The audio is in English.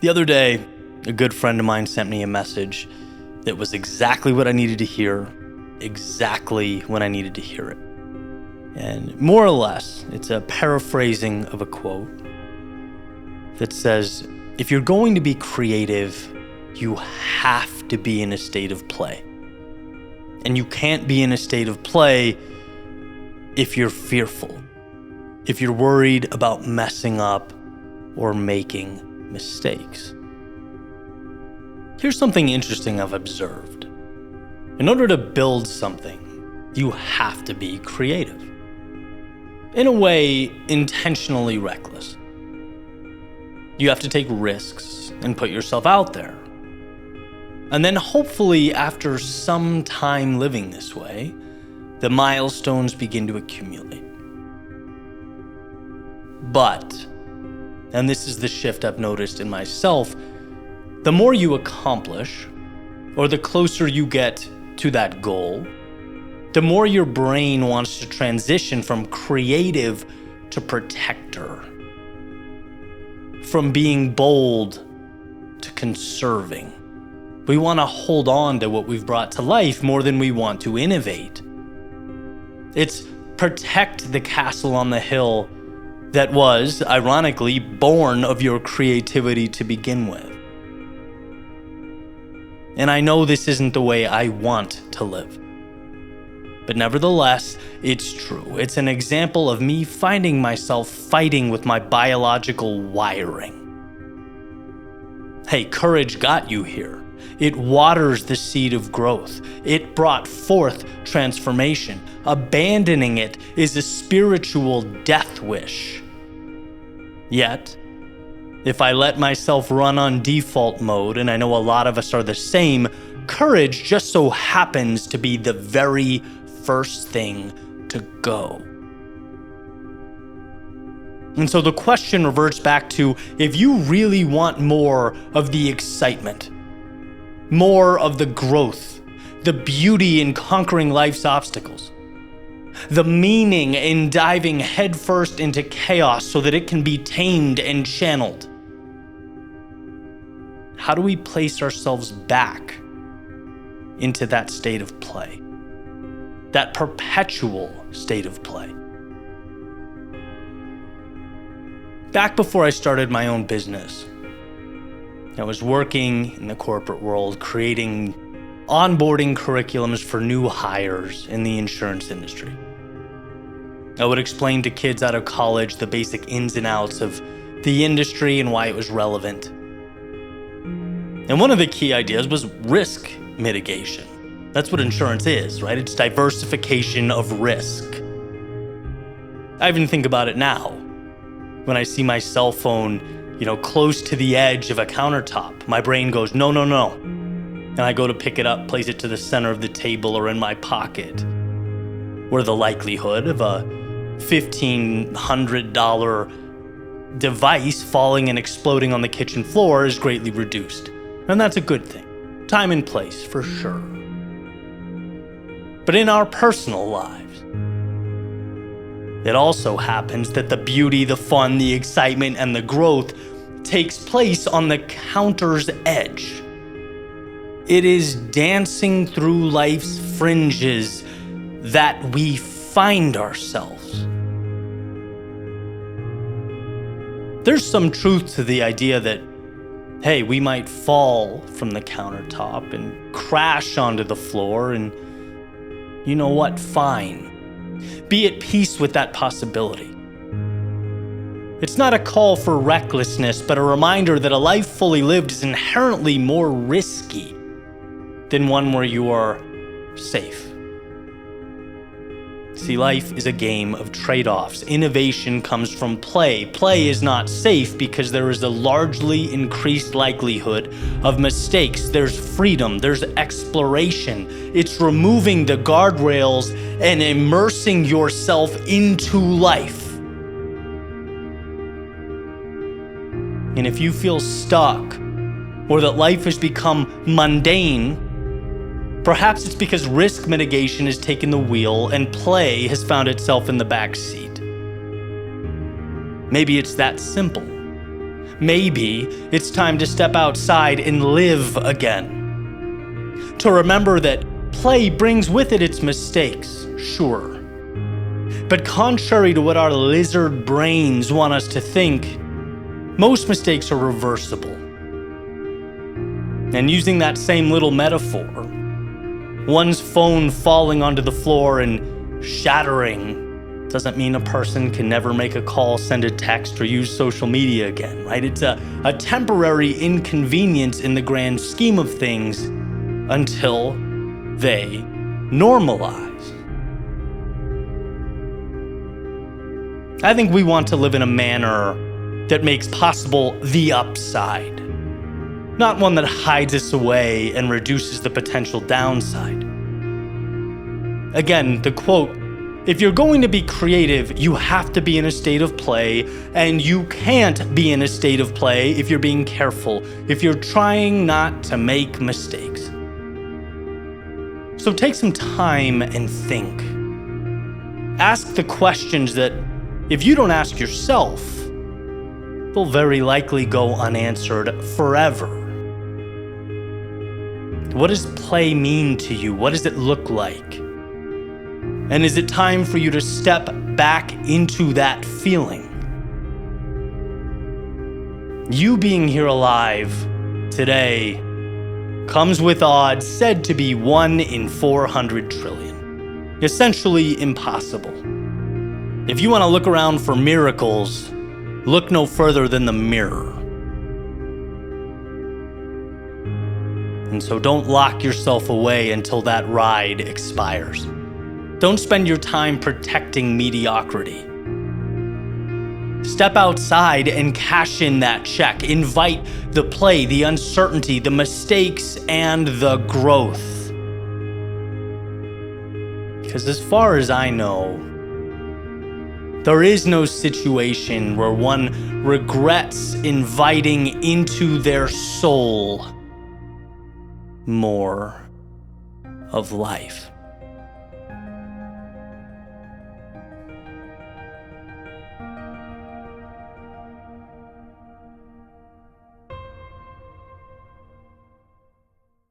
The other day, a good friend of mine sent me a message that was exactly what I needed to hear, exactly when I needed to hear it. And more or less, it's a paraphrasing of a quote that says, if you're going to be creative, you have to be in a state of play. And you can't be in a state of play if you're fearful, if you're worried about messing up or making mistakes. Here's something interesting I've observed. In order to build something, you have to be creative. In a way, intentionally reckless. You have to take risks and put yourself out there. And then hopefully, after some time living this way, the milestones begin to accumulate. But, and this is the shift I've noticed in myself, the more you accomplish, or the closer you get to that goal, the more your brain wants to transition from creative to protector, from being bold to conserving. We want to hold on to what we've brought to life more than we want to innovate. It's protect the castle on the hill that was, ironically, born of your creativity to begin with. And I know this isn't the way I want to live. But nevertheless, it's true. It's an example of me finding myself fighting with my biological wiring. Hey, courage got you here. It waters the seed of growth. It brought forth transformation. Abandoning it is a spiritual death wish. Yet, if I let myself run on default mode, and I know a lot of us are the same, courage just so happens to be the very first thing to go. And so the question reverts back to, if you really want more of the excitement, more of the growth, the beauty in conquering life's obstacles, the meaning in diving headfirst into chaos so that it can be tamed and channeled, how do we place ourselves back into that state of play? That perpetual state of play. Back before I started my own business, I was working in the corporate world, creating onboarding curriculums for new hires in the insurance industry. I would explain to kids out of college the basic ins and outs of the industry and why it was relevant. And one of the key ideas was risk mitigation. That's what insurance is, right? It's diversification of risk. I even think about it now. When I see my cell phone, close to the edge of a countertop, my brain goes, no. And I go to pick it up, place it to the center of the table or in my pocket, where the likelihood of a $1,500 device falling and exploding on the kitchen floor is greatly reduced. And that's a good thing. Time and place, for sure. But in our personal lives, it also happens that the beauty, the fun, the excitement, and the growth takes place on the counter's edge. It is dancing through life's fringes that we find ourselves. There's some truth to the idea that, hey, we might fall from the countertop and crash onto the floor, and you know what? Fine. Be at peace with that possibility. It's not a call for recklessness, but a reminder that a life fully lived is inherently more risky than one where you are safe. See, life is a game of trade-offs. Innovation comes from play. Play is not safe because there is a largely increased likelihood of mistakes. There's freedom, there's exploration. It's removing the guardrails and immersing yourself into life. And if you feel stuck, or that life has become mundane, perhaps it's because risk mitigation has taken the wheel and play has found itself in the back seat. Maybe it's that simple. maybe it's time to step outside and live again. To remember that play brings with it its mistakes, sure. But contrary to what our lizard brains want us to think, most mistakes are reversible. And using that same little metaphor, one's phone falling onto the floor and shattering doesn't mean a person can never make a call, send a text, or use social media again, right? It's a temporary inconvenience in the grand scheme of things until they normalize. I think we want to live in a manner that makes possible the upside, not one that hides us away and reduces the potential downside. Again, the quote, "If you're going to be creative, you have to be in a state of play, and you can't be in a state of play if you're being careful, if you're trying not to make mistakes." So take some time and think. Ask the questions that, if you don't ask yourself, they'll very likely go unanswered forever. What does play mean to you? What does it look like? And is it time for you to step back into that feeling? You being here alive today comes with odds said to be 1 in 400 trillion. Essentially impossible. If you want to look around for miracles, look no further than the mirror. And so don't lock yourself away until that ride expires. Don't spend your time protecting mediocrity. Step outside and cash in that check. Invite the play, the uncertainty, the mistakes, and the growth. Because as far as I know, there is no situation where one regrets inviting into their soul more of life.